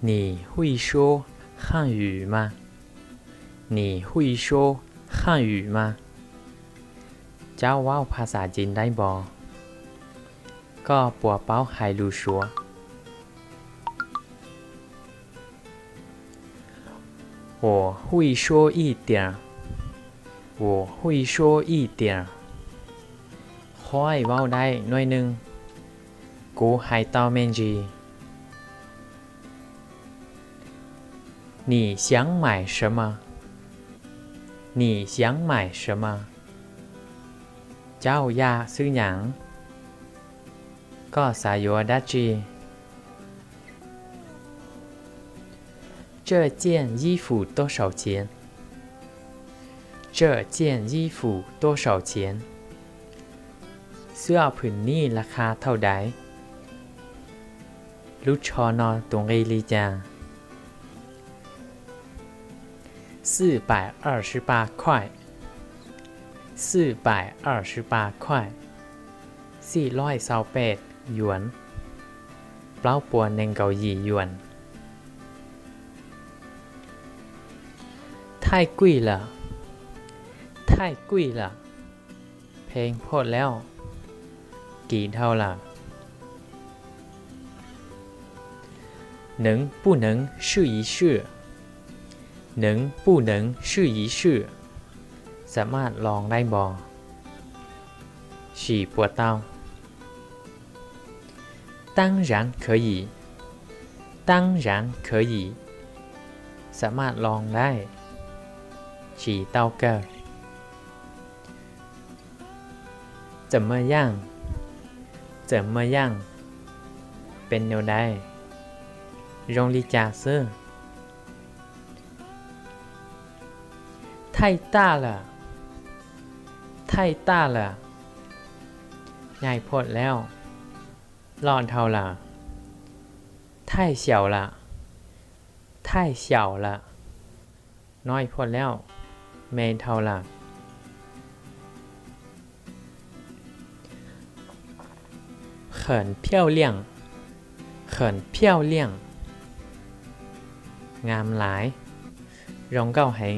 你会说汉语吗？你会说汉语吗？เจ้าว่าวภาษาจีนได้บอก็ปัวเป้าไฮรูชัว我会说一点我会说一点ค่อยเว้าได้หน่อยนึงกูไฮเต้าเมนจี你想买什么你想买什么เจ้าอยากซื้อหยังก็สายโดัจี这件衣服多少钱这件衣服多少钱เสื้อผืนนี้ราคาเท่าใดลุชอนอตรงเอลีจา428块428块428หยวนเปล่าปัวเนงเกาหลีหยวน太贵了太贵了เพลงโพดแล้วกี่เท่าล่ะ能不能试一试能不能试一试สามารถลองได้บ่ฉี่ปวดเต้า当然可以当然可以สามารถลองได้ฉี่เต้าเก้า怎么样怎么样เป็นแนวใด容易假设太大了太大了ใหญ่โพดแล้วร้อนเท่าล่ะ太小了太小了น้อยโพดแล้วเมนเท่าล่ะ很漂亮很漂亮งามหลายรองเก้าแหง